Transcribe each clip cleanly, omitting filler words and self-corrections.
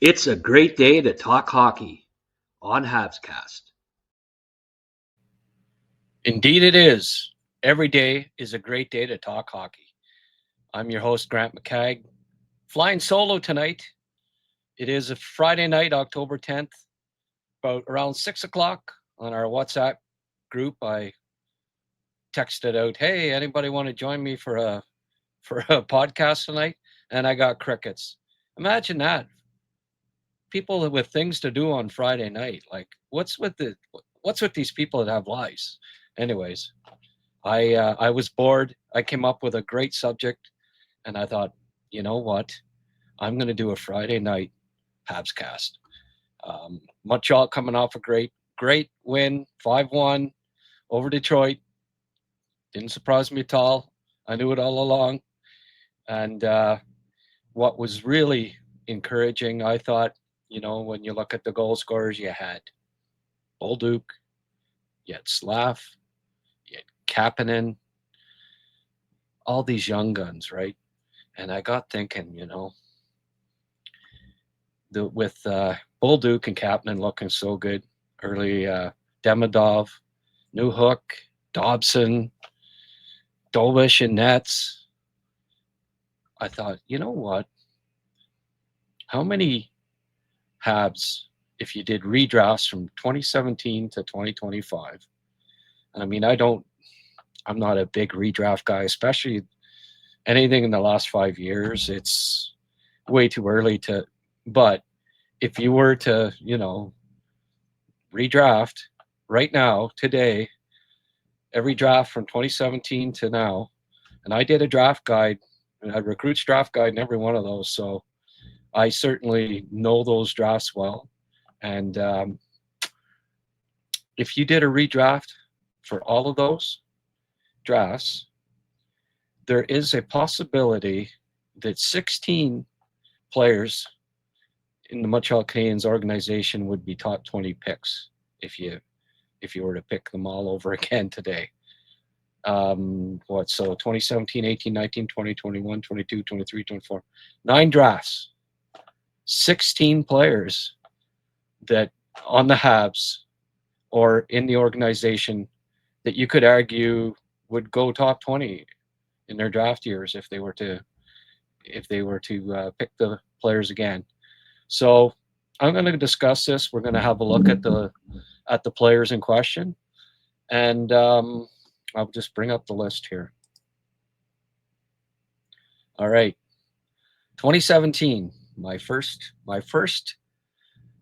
It's a great day to talk hockey on HabsCast. Indeed, it is. Every day is a great day to talk hockey. I'm your host, Grant McCagg, flying solo tonight. It is a Friday night, October 10th, about around 6 o'clock on our WhatsApp group. I texted out, "Hey, anybody want to join me for a podcast tonight?" And I got crickets. Imagine that. People with things to do on Friday night. Like, what's with these people that have lives? Anyways, I was bored. I came up with a great subject, and I thought, you know what? I'm going to do a Friday night HabsCast. Montreal coming off a great win, 5-1 over Detroit. Didn't surprise me at all. I knew it all along. And what was really encouraging, I thought, when you look at the goal scorers, you had Bolduc, you had Slav, you had Kapanen, all these young guns, right? And I got thinking, with Bolduc and Kapanen looking so good early, Demidov, New Hook, Dobson, Dovish and Nets. I thought, you know what? How many Habs, if you did redrafts from 2017 to 2025? And I mean, I'm not a big redraft guy, especially anything in the last 5 years. It's way too early but if you were to, redraft right now, today, every draft from 2017 to now, and I did a draft guide, a recruits draft guide in every one of those. So I certainly know those drafts well. And if you did a redraft for all of those drafts, there is a possibility that 16 players in the Montreal Canadiens organization would be top 20 picks if you were to pick them all over again today. So 2017, 18, 19, 20, 21, 22, 23, 24, 9 drafts, 16 players that on the Habs or in the organization that you could argue would go top 20 in their draft years if they were to pick the players again. So I'm going to discuss this. We're going to have a look at the players in question, and I'll just bring up the list here. All right, 2017, my first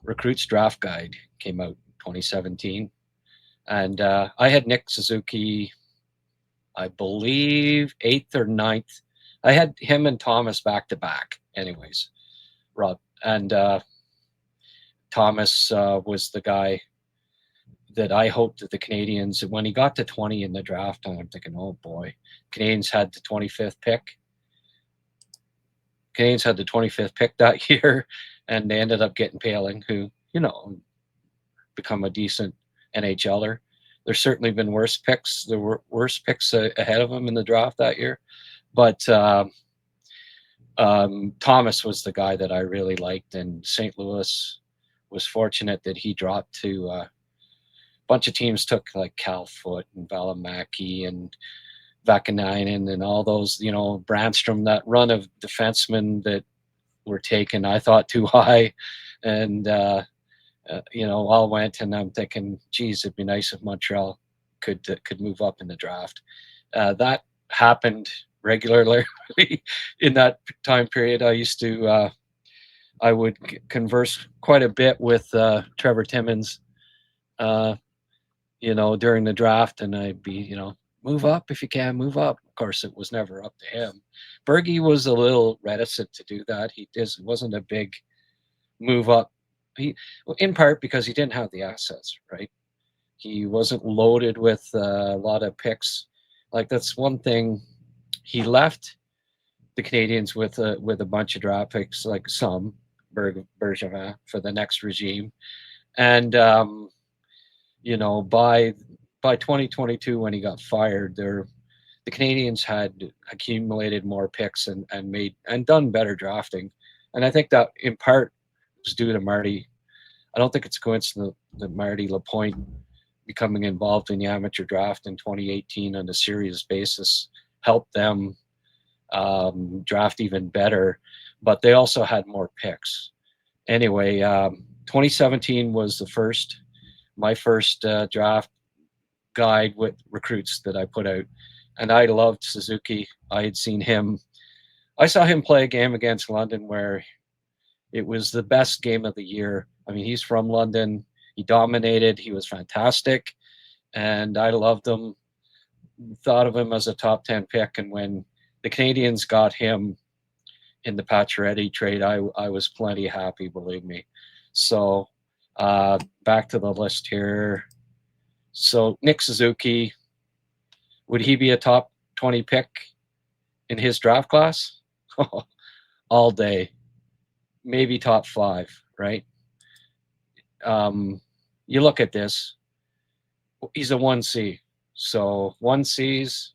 recruits draft guide came out 2017, and I had Nick Suzuki, I believe 8th or 9th. I had him and Thomas back to back. Anyways, Rob and Thomas was the guy that I hoped that the Canadiens, when he got to 20 in the draft, I'm thinking, oh boy, Canadiens had the 25th pick. Canadiens had the 25th pick that year, and they ended up getting Paling, who, become a decent NHLer. There's certainly been worse picks. There were worse picks ahead of him in the draft that year. But Thomas was the guy that I really liked, and St. Louis was fortunate that he dropped to a bunch of teams took like Cal Foote and Valimaki and Vakanainen and all those, Brandstrom, that run of defensemen that were taken, I thought, too high. And, all went, and I'm thinking, geez, it'd be nice if Montreal could move up in the draft. That happened regularly in that time period. I would converse quite a bit with Trevor Timmins, during the draft, and I'd be, move up if you can, move up. Of course, it was never up to him. Bergie was a little reticent to do that. It wasn't a big move up. In part because he didn't have the assets, right? He wasn't loaded with a lot of picks. Like, that's one thing. He left the Canadiens with a bunch of draft picks, like some Bergevin for the next regime, and by 2022 when he got fired, the Canadiens had accumulated more picks and made and done better drafting, and I think that in part was due to Marty. I don't think it's a coincidence that Marty Lapointe becoming involved in the amateur draft in 2018 on a serious basis helped them draft even better, but they also had more picks. Anyway, 2017 was my first draft guide with recruits that I put out, and I loved Suzuki. I saw him play a game against London where it was the best game of the year. I mean, he's from London. He dominated. He was fantastic, and I loved him. Thought of him as a top 10 pick, and when the Canadiens got him in the Pacioretty trade, I was plenty happy, believe me. So back to the list here. So Nick Suzuki, would he be a top 20 pick in his draft class? All day. Maybe top 5, right? You look at this. He's a 1C. So 1Cs,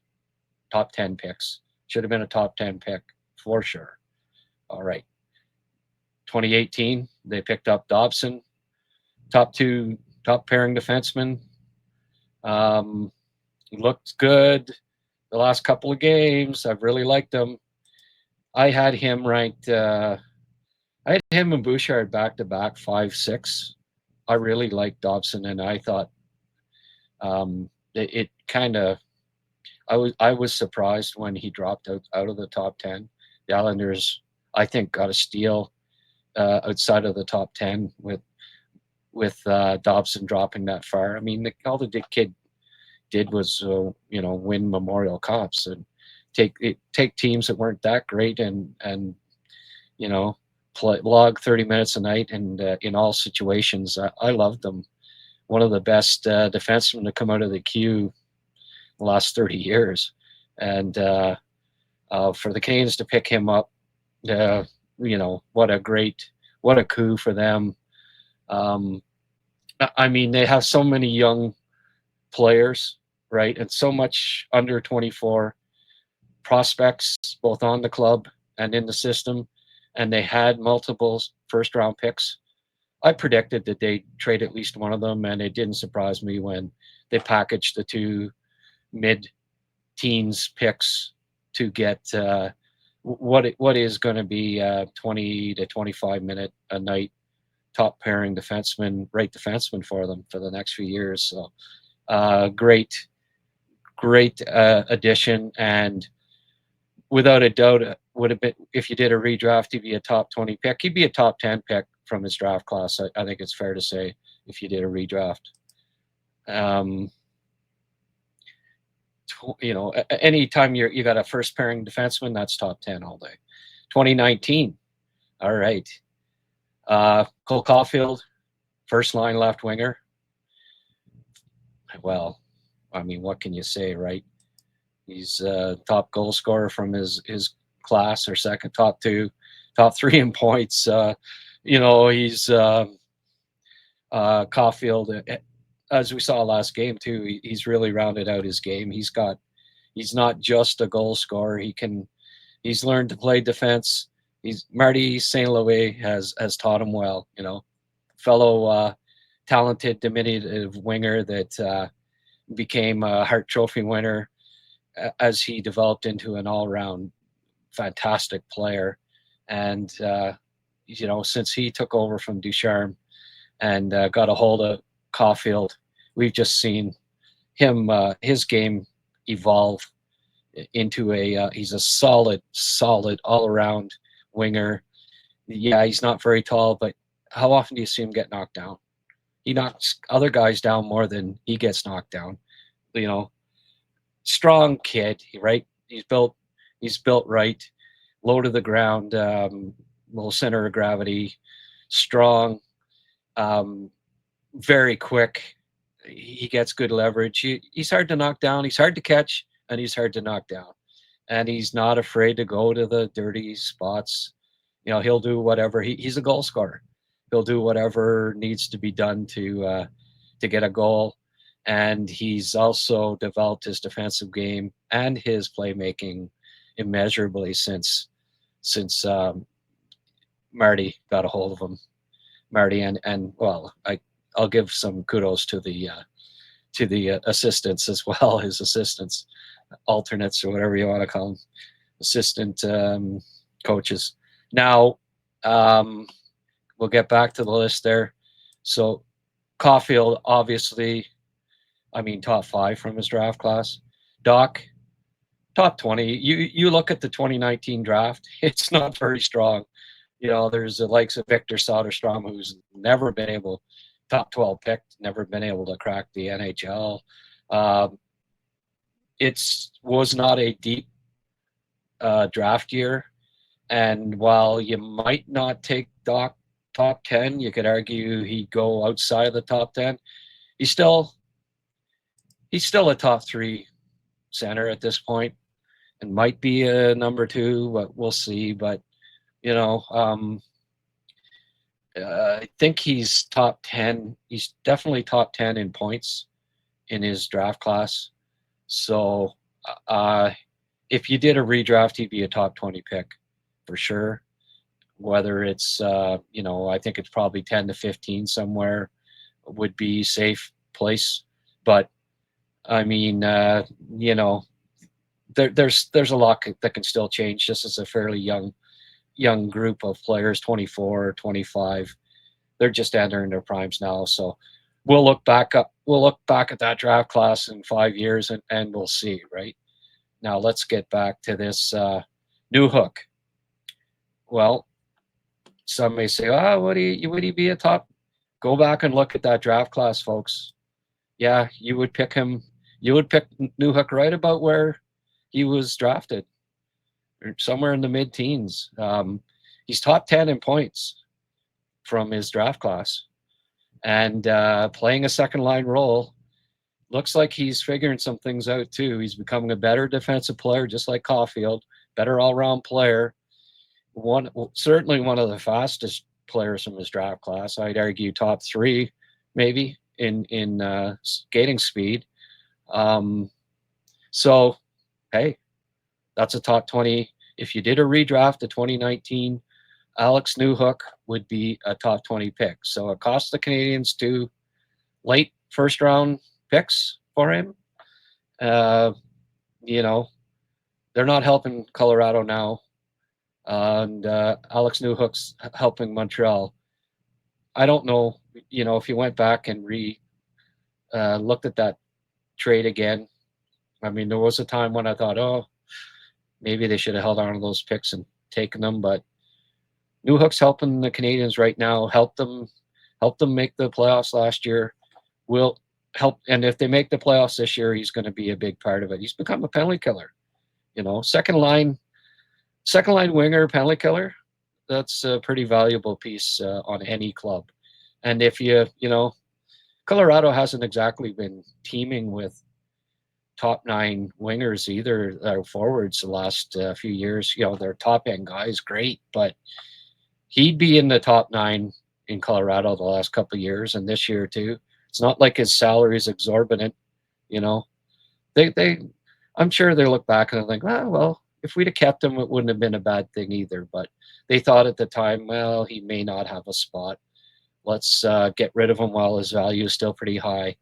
top 10 picks. Should have been a top 10 pick for sure. All right. 2018, they picked up Dobson, top pairing defenseman. He looked good the last couple of games. I've really liked him. I had him ranked. I had him and Bouchard back to back 5-6. I really liked Dobson, and I thought it kind of. I was surprised when he dropped out of the top 10. The Islanders, I think, got a steal outside of the top 10 with Dobson dropping that far. I mean, all the kid did was win Memorial Cups and take teams that weren't that great and log 30 minutes a night, and in all situations. I loved them. One of the best defensemen to come out of the queue the last 30 years, and for the Canadiens to pick him up, what a coup for them. I mean, they have so many young players, right, and so much under 24 prospects, both on the club and in the system, and they had multiple first-round picks. I predicted that they'd trade at least one of them, and it didn't surprise me when they packaged the 2 mid-teens picks to get what is going to be 20 to 25 minute a night top pairing defenseman, right defenseman for them for the next few years. So great addition, and without a doubt would have been, if you did a redraft, he'd be a top 20 pick. He'd be a top 10 pick from his draft class. I think it's fair to say if you did a redraft. Anytime you got a first pairing defenseman, that's top 10 all day. 2019. All right. Cole Caulfield, first line left winger. Well, I mean, what can you say, right? He's top goal scorer from his class, or second, top 2, top 3 in points. He's Caulfield, as we saw last game too. He's really rounded out his game. He's not just a goal scorer. He's learned to play defense. Marty St. Louis has taught him well. Fellow talented, diminutive winger that became a Hart Trophy winner as he developed into an all-round fantastic player. And since he took over from Ducharme and got a hold of Caulfield, we've just seen him, his game evolve into he's a solid all-around winger. Yeah, he's not very tall, but how often do you see him get knocked down? He knocks other guys down more than he gets knocked down. Strong kid, right? He's built right, low to the ground, low center of gravity, strong, very quick. He gets good leverage. He's hard to knock down. He's hard to catch, and he's hard to knock down. And he's not afraid to go to the dirty spots. He'll do whatever. He's a goal scorer. He'll do whatever needs to be done to get a goal. And he's also developed his defensive game and his playmaking immeasurably since Marty got a hold of him. Marty, and well, I'll give some kudos to the assistants as well, his assistants, alternates, or whatever you want to call them, assistant coaches. Now, we'll get back to the list there. So Caulfield, obviously, I mean, top 5 from his draft class. Doc, top 20. You look at the 2019 draft, it's not very strong. There's the likes of Victor Soderstrom, who's never been able, top 12 picked, never been able to crack the NHL. It was not a deep draft year. And while you might not take Doc top 10, you could argue he'd go outside of the top 10. He's still a top 3 center at this point, and might be a number 2, but we'll see. But I think he's top 10. He's definitely top 10 in points in his draft class. So if you did a redraft, he'd be a top 20 pick for sure. Whether it's, I think it's probably 10 to 15 somewhere would be safe place. But I mean, there's a lot that can still change. Just as a fairly young group of players, 24, 25. They're just entering their primes now. So we'll look back at that draft class in 5 years and we'll see, right? Now let's get back to this Newhook. Well, some may say, would he be a top? Go back and look at that draft class, folks. Yeah, you would pick him. You would pick Newhook right about where he was drafted, somewhere in the mid-teens. He's top 10 in points from his draft class, and playing a second-line role. Looks like he's figuring some things out too. He's becoming a better defensive player, just like Caulfield, better all-around player. Certainly one of the fastest players from his draft class. I'd argue top 3, maybe in skating speed. So, hey, that's a top 20. If you did a redraft of 2019, Alex Newhook would be a top 20 pick. So it cost the Canadiens 2 late first-round picks for him. They're not helping Colorado now. And Alex Newhook's helping Montreal. I don't know, if you went back and looked at that trade again. I mean, there was a time when I thought, maybe they should have held on to those picks and taken them. But Newhook's helping the Canadiens right now. Helped them make the playoffs last year. Will help, and if they make the playoffs this year, he's going to be a big part of it. He's become a penalty killer. Second line winger, penalty killer. That's a pretty valuable piece on any club. And if Colorado hasn't exactly been teaming with top 9 wingers either, forwards the last few years. Their top end guys, great, but he'd be in the top 9 in Colorado the last couple of years, and this year too. It's not like his salary is exorbitant. I'm sure they look back and think, well, if we'd have kept him, it wouldn't have been a bad thing either. But they thought at the time, well, he may not have a spot. Let's get rid of him while his value is still pretty high.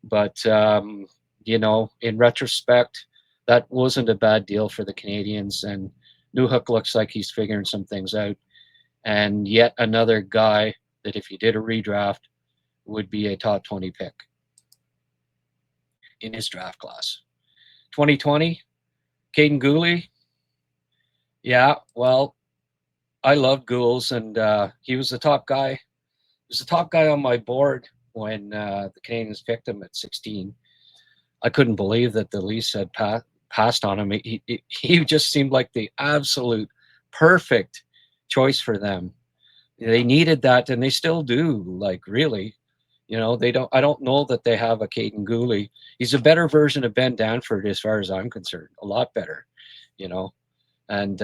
But in retrospect, that wasn't a bad deal for the Canadiens, and Newhook looks like he's figuring some things out. And yet another guy that if you did a redraft would be a top 20 pick in his draft class. 2020, Caden Gooley. Yeah, well, I love Ghouls, and he was the top guy. He was the top guy on my board when the Canadiens picked him at 16. I couldn't believe that the Leafs had passed on him. He just seemed like the absolute perfect choice for them. They needed that, and they still do. Like, really, they don't. I don't know that they have a Caden Gooley. He's a better version of Ben Danford, as far as I'm concerned. A lot better, and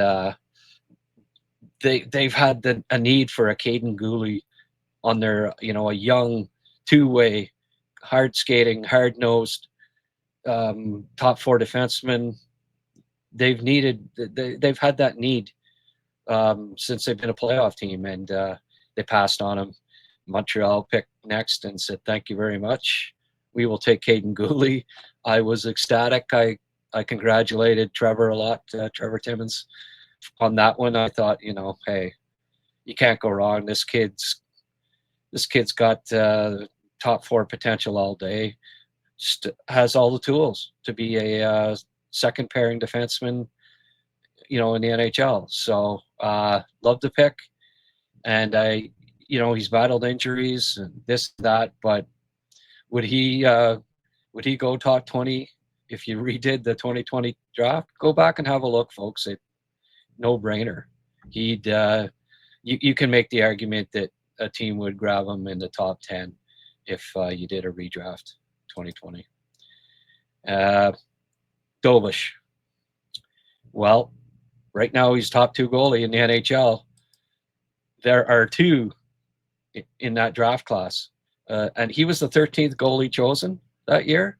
they've had a need for a Caden Gooley on their, a young 2-way, hard skating, hard nosed, top 4 defenseman. They've had that need since they've been a playoff team, and they passed on him. Montreal picked next and said, "Thank you very much. We will take Caden Gooley." I was ecstatic. I congratulated Trevor a lot, Trevor Timmons, on that one. I thought, hey, you can't go wrong. This kid's got top four potential all day. Just has all the tools to be a second pairing defenseman, in the NHL. So love the pick, and he's battled injuries and this that, but would he go top 20 if you redid the 2020 draft? Go back and have a look, folks. No brainer. He'd you can make the argument that a team would grab him in the top 10 if you did a redraft 2020. Dobish. Well, right now he's top two goalie in the NHL. There are two in that draft class, and he was the 13th goalie chosen that year.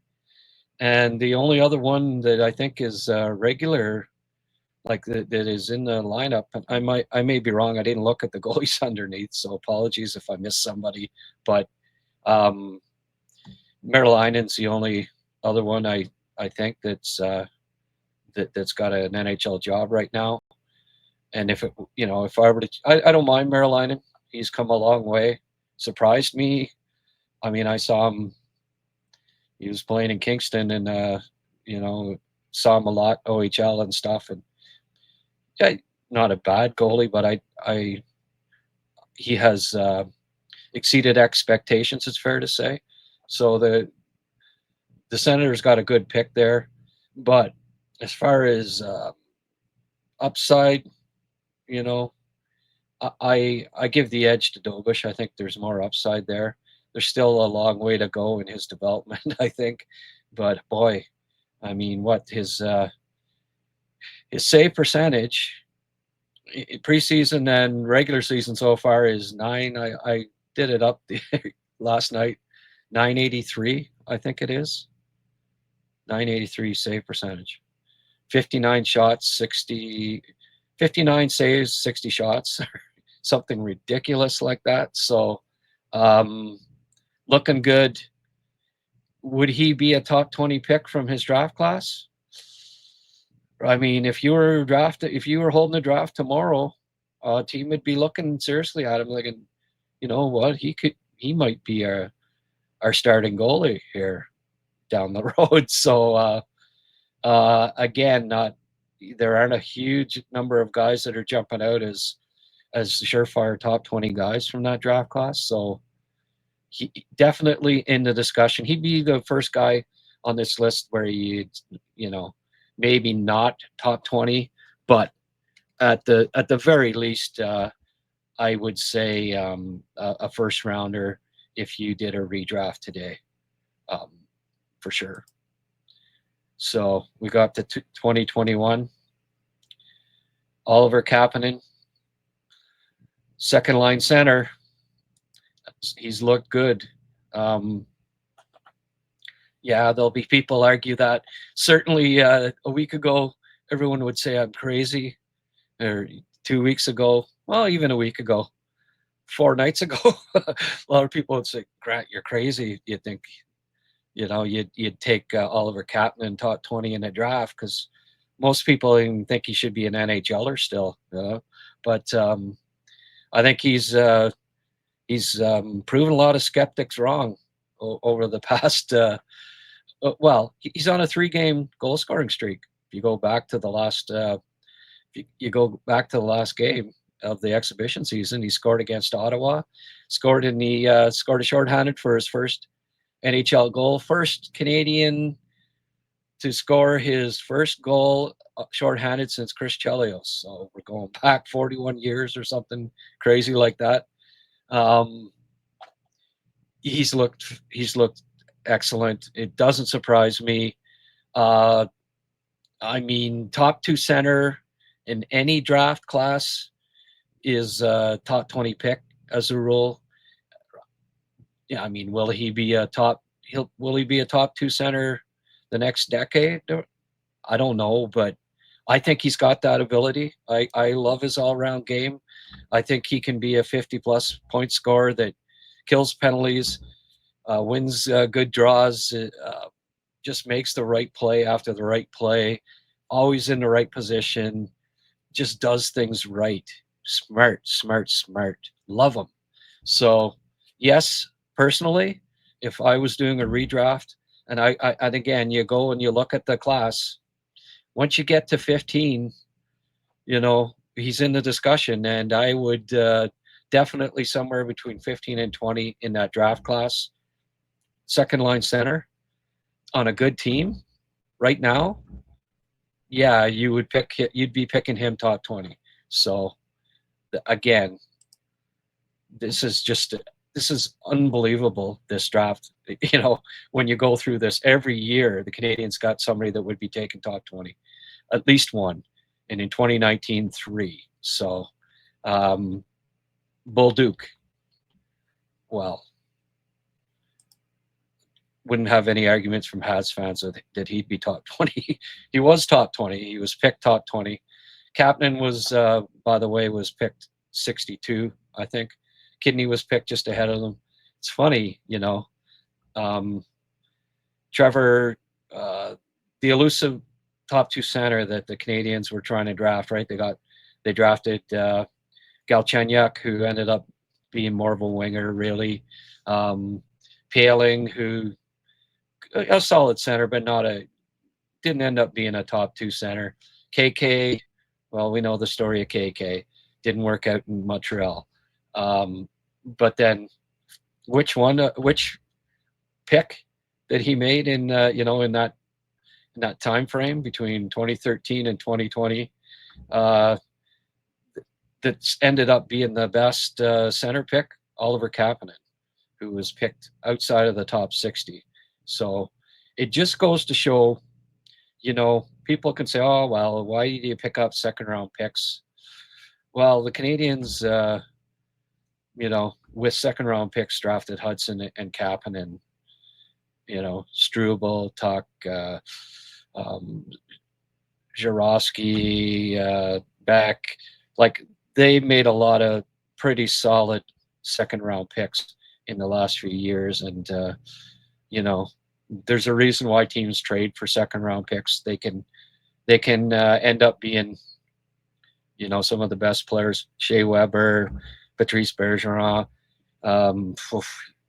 And the only other one that I think is regular, like that is in the lineup, and I may be wrong. I didn't look at the goalies underneath, so apologies if I missed somebody. But Merlainen's the only other one I think that's got an NHL job right now. And if I were to, I don't mind Merlainen. He's come a long way. Surprised me. I mean, I saw him. He was playing in Kingston, and saw him a lot OHL and stuff. And yeah, not a bad goalie, but he has exceeded expectations. It's fair to say. So the Senators got a good pick there, but as far as upside, I give the edge to Dobish. I think there's more upside there. There's still a long way to go in his development, I think. But boy, I mean, what his save percentage preseason and regular season so far is 9. I did it up last night. 983, I think it is. 983 save percentage. 59 shots, 59 saves, 60 shots, something ridiculous like that. So looking good. Would he be a top 20 pick from his draft class? I mean, if you were holding a draft tomorrow, a team would be looking seriously at him, like, you know what, he might be our starting goalie here down the road. So again, there aren't a huge number of guys that are jumping out as surefire top 20 guys from that draft class. So he definitely in the discussion. He'd be the first guy on this list where maybe not top 20, but at the very least, I would say a first rounder if you did a redraft today, for sure. So we got to 2021. Oliver Kapanen, second line center. He's looked good. Yeah, there'll be people argue that. Certainly a week ago, everyone would say I'm crazy. Or 2 weeks ago, well, even a week ago, 4 nights ago, a lot of people would say, Grant, you're crazy. You think, you'd take Oliver Kapanen top 20 in a draft, because most people even think he should be an NHLer still. But I think he's proven a lot of skeptics wrong over the past. Well, he's on a 3-game goal scoring streak. If you go back to the last, game of the exhibition season, he scored against Ottawa, scored a shorthanded for his first NHL goal, first Canadian to score his first goal shorthanded since Chris Chelios. So we're going back 41 years or something crazy like that. He's looked excellent. It doesn't surprise me. I mean, top 2 center in any draft class is a top 20 pick as a rule. Yeah, I mean, will he be a top 2 center the next decade? I don't know, but I think he's got that ability. I love his all-round game. I think he can be a 50-plus point scorer that kills penalties, wins good draws, just makes the right play after the right play, always in the right position, just does things right. Smart, smart, smart. Love him. So, yes, personally, if I was doing a redraft, and again, you go and you look at the class, once you get to 15, he's in the discussion, and I would definitely somewhere between 15 and 20 in that draft class. Second line center on a good team right now, yeah, you'd be picking him top 20. So again, this is unbelievable, this draft. When you go through this every year, the Canadiens got somebody that would be taken top 20, at least one, and in 2019, 3. So Bolduc, well, wouldn't have any arguments from Habs fans that he'd be top 20. He was top 20. He was picked top 20. Kapanen was, by the way, was picked 62, I think. Kidney was picked just ahead of them. It's funny, Trevor, the elusive top 2 center that the Canadiens were trying to draft, right? They drafted Galchenyuk, who ended up being more of a winger, really. Paling, who a solid center, but didn't end up being a top 2 center. KK, well, we know the story of KK. Didn't work out in Montreal. But then, which pick that he made in that time frame between 2013 and 2020, that's ended up being the best center pick, Oliver Kapanen, who was picked outside of the top 60. So it just goes to show, people can say, oh, well, why do you pick up second round picks? Well, the Canadiens, with second round picks drafted Hudson and Kapanen, Struble, Tuck, Jarosky, Beck, like they made a lot of pretty solid second round picks in the last few years. And, there's a reason why teams trade for second round picks. They can end up being, some of the best players, Shea Weber, Patrice Bergeron.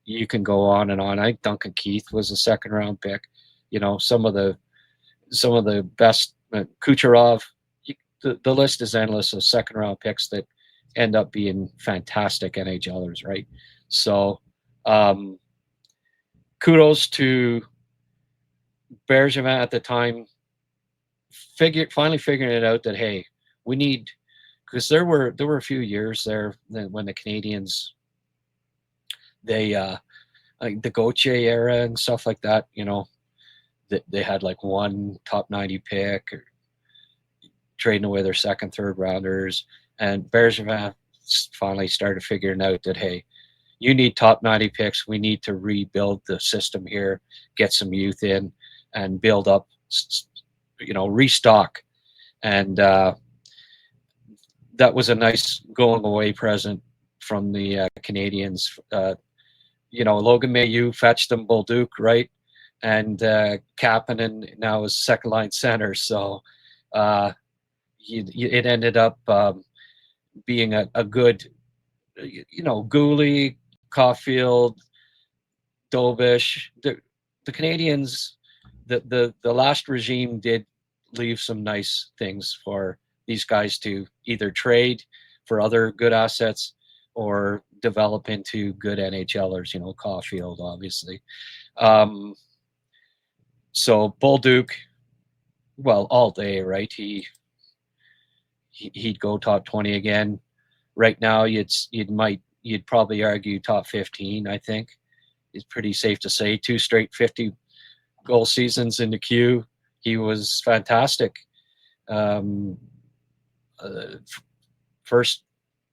You can go on and on. I think Duncan Keith was a second round pick. Some of the best, Kucherov. The list is endless of second round picks that end up being fantastic NHLers, right? So, kudos to Bergevin at the time, finally figuring it out that, hey, we need, because there were a few years there when the Canadiens, they like the Gauthier era and stuff like that, they had like one top 90 pick, or trading away their second, third rounders, and Bergevin finally started figuring out that, hey, you need top 90 picks. We need to rebuild the system here, get some youth in, and build up, restock. And that was a nice going away present from the Canadiens. Logan Mailloux fetched them Bolduc, right? And Kapanen now is second line center. So it ended up being a good, Gooley, Caulfield, Dobish. The Canadiens, the last regime did leave some nice things for these guys to either trade for other good assets or develop into good NHLers, Caulfield, obviously. So Bolduc, well, all day, right? He'd go top 20 again. Right now, you'd probably argue top 15, I think. It's pretty safe to say. 2 straight 50-goal seasons in the queue. He was fantastic. First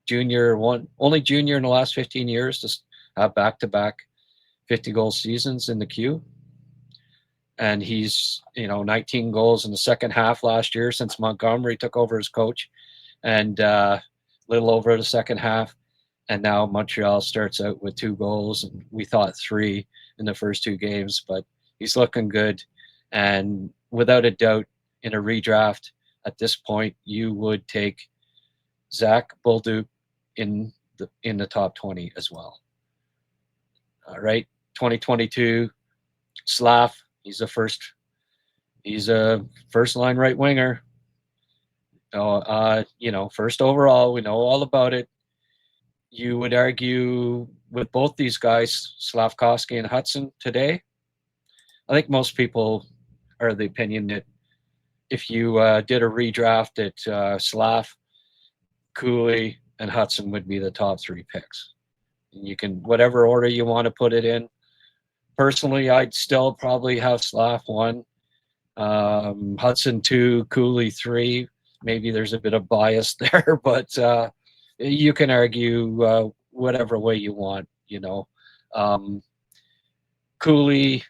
junior, only junior in the last 15 years to have back-to-back 50-goal seasons in the queue. And he's, 19 goals in the second half last year since Montgomery took over as coach, and a little over the second half. And now Montreal starts out with 2 goals, and we thought 3 in the first 2 games, but he's looking good. And without a doubt, in a redraft at this point, you would take Zach Bolduc in the top 20 as well. All right, 2022, Slav. He's a first line right winger. First overall, we know all about it. You would argue with both these guys, Slavkovsky and Hudson, today. I think most people are of the opinion that if you did a redraft, that Slav, Cooley, and Hudson would be the top 3 picks. And you can, whatever order you want to put it in. Personally, I'd still probably have Slav 1, Hudson 2, Cooley 3. Maybe there's a bit of bias there, but you can argue whatever way you want. Cooley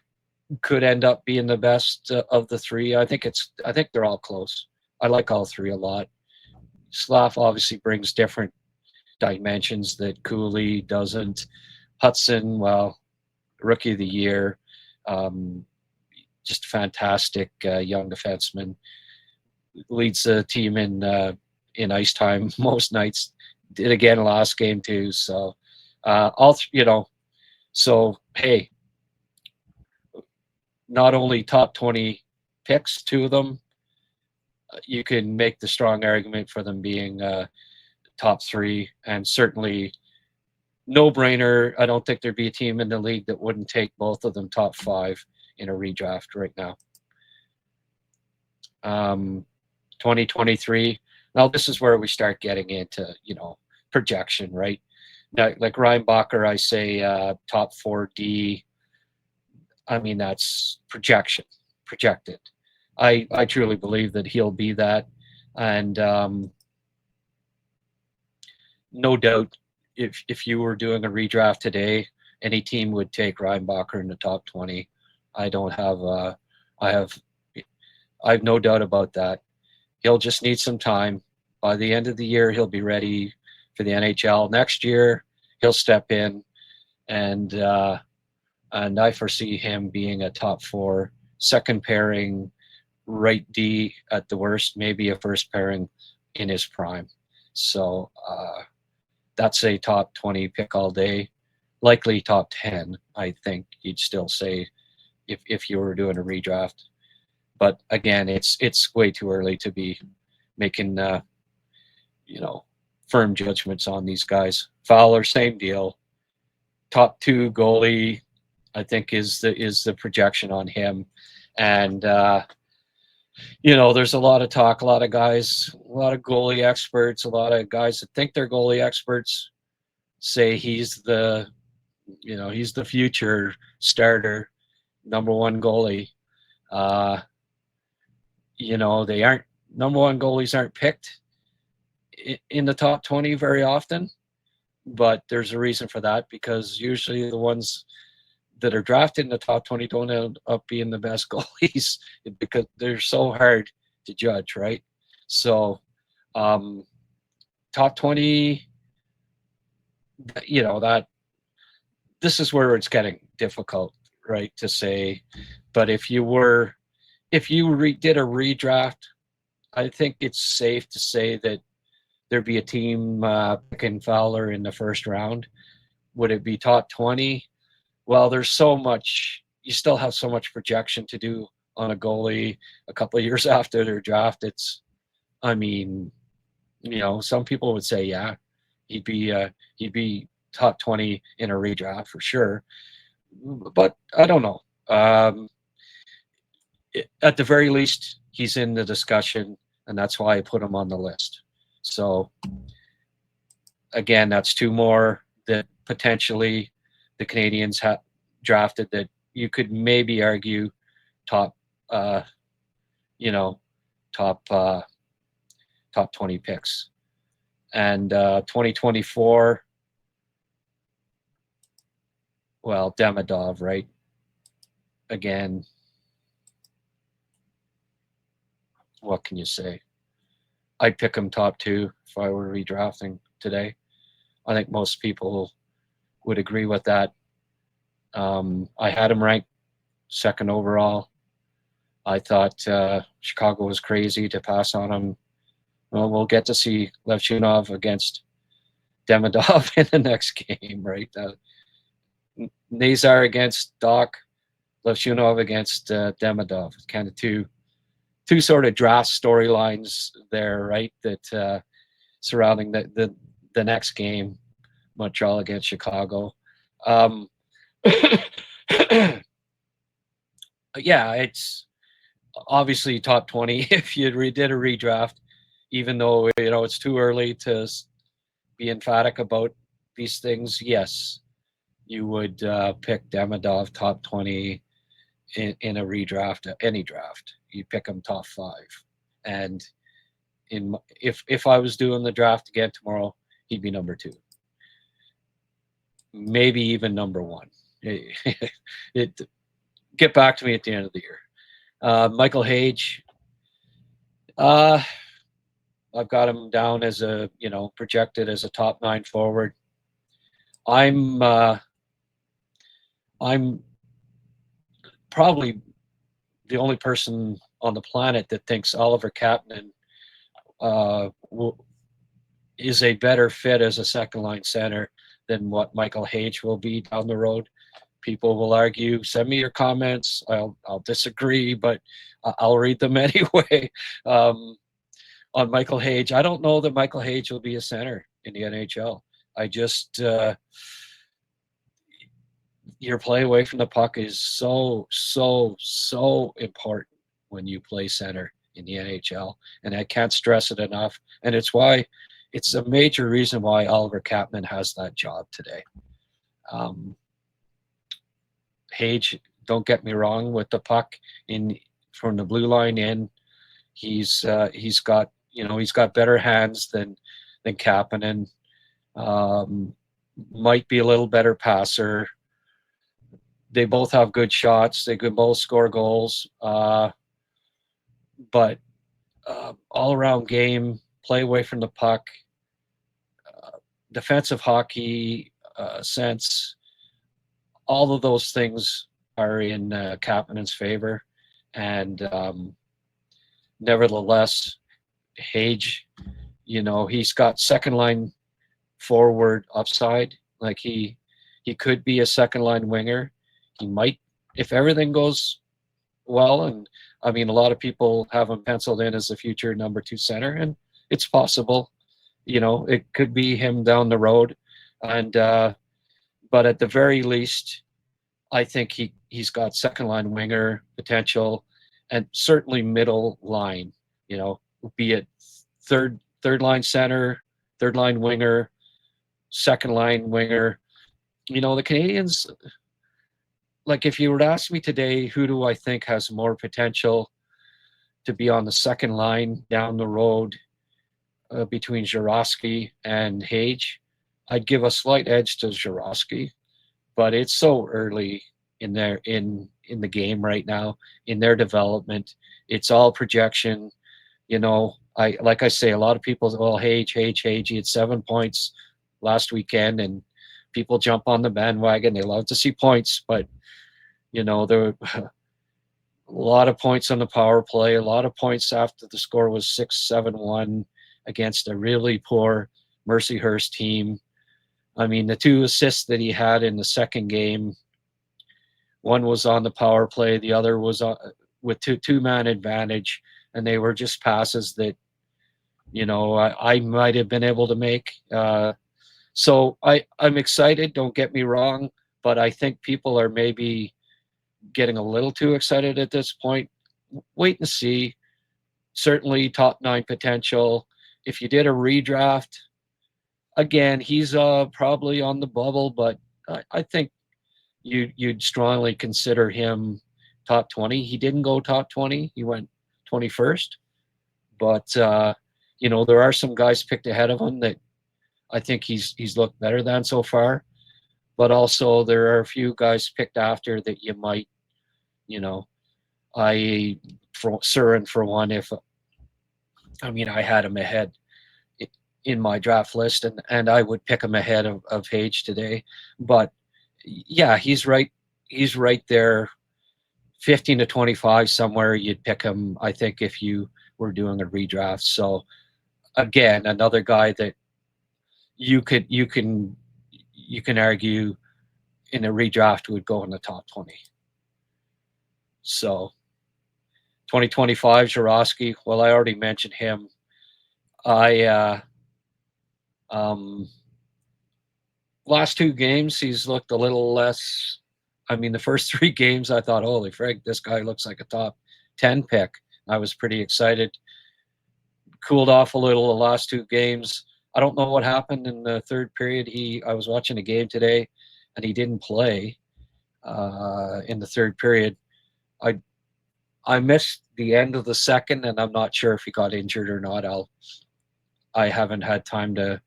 could end up being the best of the 3. I think they're all close. I like all 3 a lot. Slav obviously brings different dimensions that Cooley doesn't. Hudson, well, rookie of the year, just fantastic young defenseman. Leads the team in ice time most nights. Did again last game too. So So hey, not only top 20 picks, 2 of them, you can make the strong argument for them being top 3, and certainly no brainer. I don't think there'd be a team in the league that wouldn't take both of them top 5 in a redraft right now. 2023. Now this is where we start getting into, projection, right? Now, like Ryan Bacher, I say top 4D. I mean, that's projected. I truly believe that he'll be that. And no doubt, if you were doing a redraft today, any team would take Ryan Bacher in the top 20. I have no doubt about that. He'll just need some time. By the end of the year, he'll be ready for the NHL. Next year, he'll step in, and I foresee him being a top 4, second pairing, right D at the worst, maybe a first pairing in his prime. So that's a top 20 pick all day, likely top 10. I think you'd still say if you were doing a redraft. But again, it's way too early to be making firm judgments on these guys. Fowler, same deal. Top 2 goalie, I think is the projection on him. And there's a lot of talk, a lot of guys, a lot of goalie experts, a lot of guys that think they're goalie experts say he's the future starter, number 1 goalie. They aren't, number 1 goalies aren't picked in the top 20 very often, but there's a reason for that, because usually the ones that are drafted in the top 20 don't end up being the best goalies because they're so hard to judge, right? So top 20, that this is where it's getting difficult, right, to say. But if you did a redraft, I think it's safe to say that there'd be a team picking Fowler in the first round. Would it be top 20? Well, there's so much, you still have so much projection to do on a goalie a couple of years after their draft. Some people would say, yeah, he'd be top 20 in a redraft for sure. But I don't know. At the very least, he's in the discussion, and that's why I put him on the list. So again, that's 2 more that potentially the Canadiens have drafted that you could maybe argue top 20 picks. And 2024, well, Demidov, right? Again, what can you say? I'd pick him top 2 if I were redrafting today. I think most people would agree with that. I had him ranked second overall. I thought Chicago was crazy to pass on him. Well, we'll get to see Levchunov against Demidov in the next game, right? Nazar against Doc, Levchunov against Demidov. Kind of two sort of draft storylines there, right? That surrounding the next game, Montreal against Chicago. Yeah, it's obviously top 20 if you did a redraft, even though it's too early to be emphatic about these things. Yes, you would pick Demidov top 20 in a redraft, any draft. You pick him top 5, and if I was doing the draft again tomorrow, he'd be number 2, maybe even number 1. It get back to me at the end of the year. Michael Hage, I've got him down as projected as a top 9 forward. I'm probably the only person on the planet that thinks Oliver Kapanen is a better fit as a second line center than what Michael Hage will be down the road. People will argue, send me your comments. I'll disagree, but I'll read them anyway. On Michael Hage, I don't know that Michael Hage will be a center in the NHL. I just your play away from the puck is so important when you play center in the NHL, and I can't stress it enough. And it's a major reason why Oliver Kapanen has that job today. Hage, don't get me wrong, with the puck from the blue line in, he's got better hands than Kapanen. Might be a little better passer. They both have good shots. They could both score goals. But all around game, play away from the puck, defensive hockey sense, all of those things are in Kapanen's favor. And nevertheless, Hage, he's got second line forward upside. Like he could be a second line winger. He might, if everything goes well. And I mean, a lot of people have him penciled in as the future number 2 center, and it's possible. It could be him down the road. And but at the very least, I think he's got second line winger potential, and certainly middle line. Be it third line center, third line winger, second line winger. The Canadiens, like, if you were to ask me today, who do I think has more potential to be on the second line down the road between Zborowski and Hage, I'd give a slight edge to Zborowski, but it's so early in the game right now, in their development. It's all projection. Like I say, a lot of people say, well, Hage, he had 7 points last weekend, and people jump on the bandwagon. They love to see points, but there were a lot of points on the power play, a lot of points after the score was 6-7-1 against a really poor Mercyhurst team. I mean, the 2 assists that he had in the second game, one was on the power play, the other was with two-man advantage, and they were just passes that, I might have been able to make. So I'm excited, don't get me wrong, but I think people are maybe getting a little too excited at this point. Wait and see. Certainly top 9 potential. If you did a redraft, again, he's probably on the bubble, but I think you'd strongly consider him top 20. He didn't go top 20. He went 21st. But, there are some guys picked ahead of him that I think he's looked better than so far. But also there are a few guys picked after that you might, for Surin, for one, I had him ahead in my draft list, and I would pick him ahead of Hage today. But yeah, he's right. He's right there, 15 to 25 somewhere. You'd pick him, I think, if you were doing a redraft. So again, another guy that you can argue in a redraft would go in the top 20. So 2025 Zborowski. Well, I already mentioned him. Last two games, he's looked a little less. I mean, the first three games, I thought, holy frig, this guy looks like a top 10 pick. I was pretty excited. Cooled off a little the last two games. I don't know what happened in the third period. I was watching a game today, and he didn't play in the third period. I missed the end of the second, and I'm not sure if he got injured or not. I haven't had time to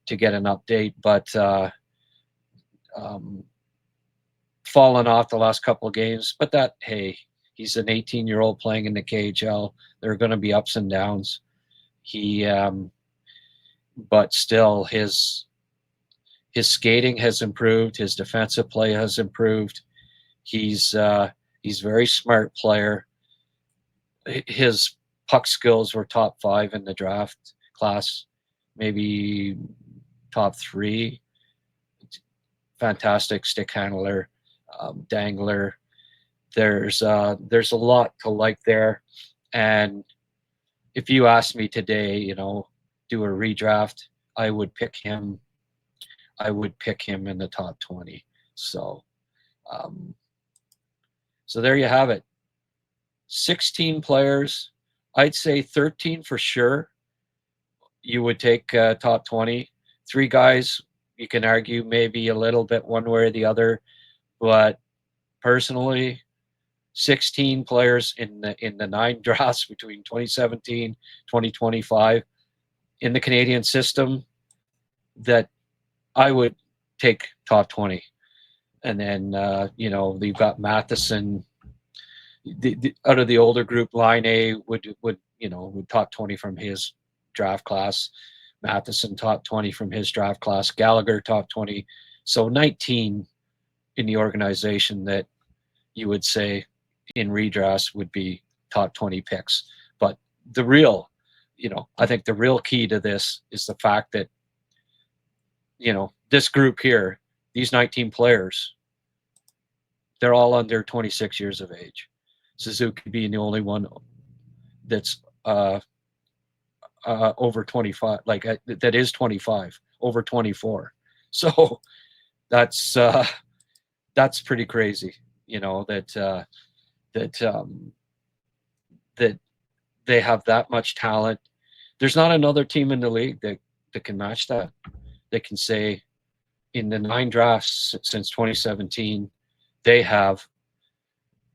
get an update, but fallen off the last couple of games. But that, hey, he's an 18-year-old playing in the KHL. There are going to be ups and downs. But still, his skating has improved. His defensive play has improved. He's a very smart player. His puck skills were top 5 in the draft class, maybe top 3. Fantastic stick handler, dangler. There's a lot to like there. And if you asked me today, do a redraft, I would pick him. I would pick him in the top 20. So there you have it. 16 players. I'd say 13 for sure. You would take top 20. 3 guys, you can argue maybe a little bit one way or the other, but personally, 16 players in the 9 drafts between 2017, 2025 in the Canadian system that I would take top 20. And then, you've got Matheson. Out of the older group, line A would top 20 from his draft class. Matheson top 20 from his draft class. Gallagher top 20. So 19 in the organization that you would say in redrafts would be top 20 picks. But the real, I think the real key to this is the fact that, this group here, these 19 players, they're all under 26 years of age. Suzuki being the only one that's over 25, that is 25, over 24. So that's pretty crazy, that they have that much talent. There's not another team in the league that can match that. They can say in the 9 drafts since 2017, they have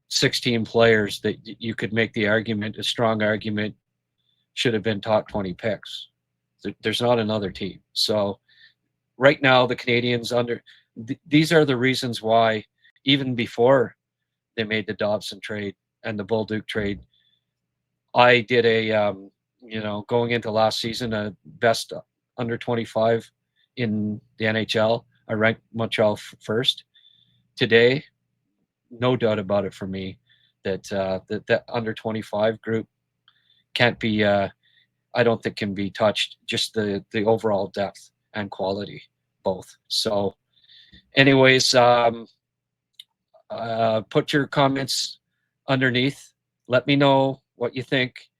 16 players that you could make the argument, a strong argument, should have been top 20 picks. There's not another team. So right now, the Canadiens these are the reasons why, even before they made the Dobson trade and the Bolduc trade, I did going into last season, a best under 25 in the NHL. I ranked Montreal first. Today, no doubt about it for me that that under 25 group can't be. I don't think can be touched. Just the overall depth and quality, both. So, anyways, put your comments underneath. Let me know what you think.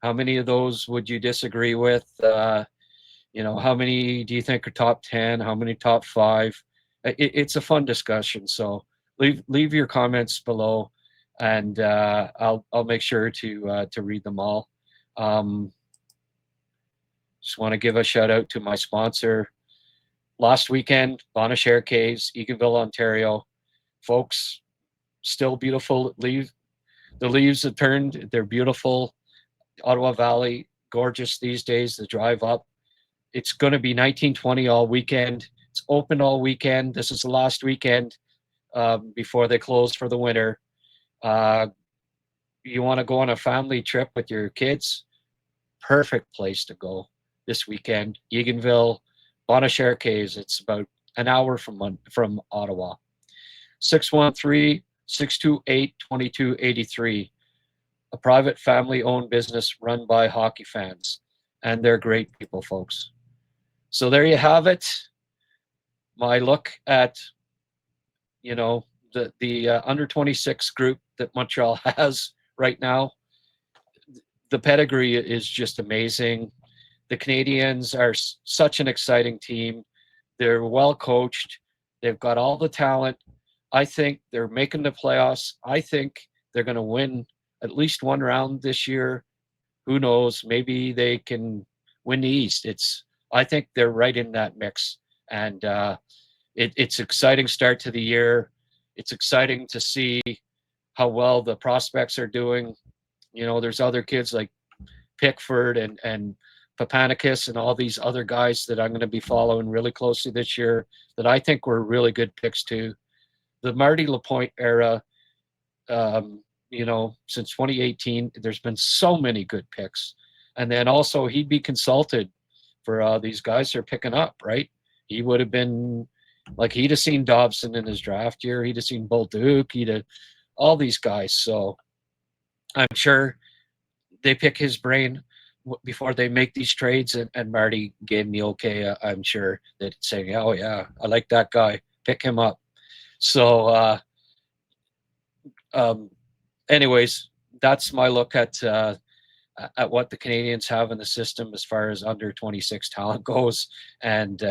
How many of those would you disagree with? How many do you think are top 10? How many top 5? It's a fun discussion. So leave your comments below, and I'll make sure to read them all. Just want to give a shout out to my sponsor. Last weekend, Bonachere Caves, Eganville, Ontario. Folks, still beautiful. The leaves have turned. They're beautiful. Ottawa Valley, gorgeous these days. The drive up. It's going to be 1920 all weekend. It's open all weekend. This is the last weekend before they close for the winter. You want to go on a family trip with your kids? Perfect place to go. this weekend. Eganville, Bonachere-Cays. It's about an hour from Ottawa. 613-628-2283. A private family-owned business run by hockey fans. And they're great people, folks. So there you have it. My look at, the under 26 group that Montreal has right now. The pedigree is just amazing. The Canadiens are such an exciting team. They're well coached. They've got all the talent. I think they're making the playoffs. I think they're going to win at least one round this year. Who knows? Maybe they can win the East. I think they're right in that mix. And it's exciting start to the year. It's exciting to see how well the prospects are doing. There's other kids like Pickford and Papanicus and all these other guys that I'm going to be following really closely this year that I think were really good picks too. The Marty Lapointe era, since 2018, there's been so many good picks. And then also he'd be consulted for these guys they're picking up, right? He would have been he'd have seen Dobson in his draft year. He'd have seen Bolduc. He'd have all these guys. So I'm sure they pick his brain before they make these trades. And Marty gave me okay. I'm sure that saying, oh yeah, I like that guy. Pick him up. So anyways, that's my look at what the Canadiens have in the system as far as under 26 talent goes. And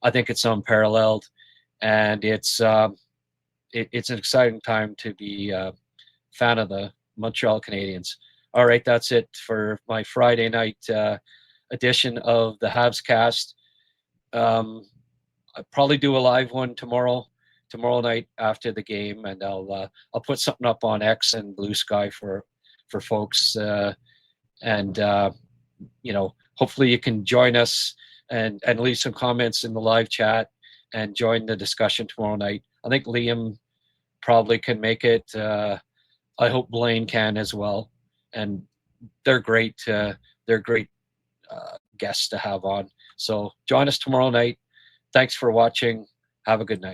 I think it's unparalleled, and it's an exciting time to be a fan of the Montreal Canadiens. All right, that's it for my Friday night edition of the HabsCast. I'll probably do a live one tomorrow night after the game, and I'll put something up on X and Blue Sky for folks, and hopefully you can join us and leave some comments in the live chat and join the discussion tomorrow night. I think Liam probably can make it. I hope Blaine can as well, and they're great. They're great guests to have on. So join us tomorrow night. Thanks for watching. Have a good night.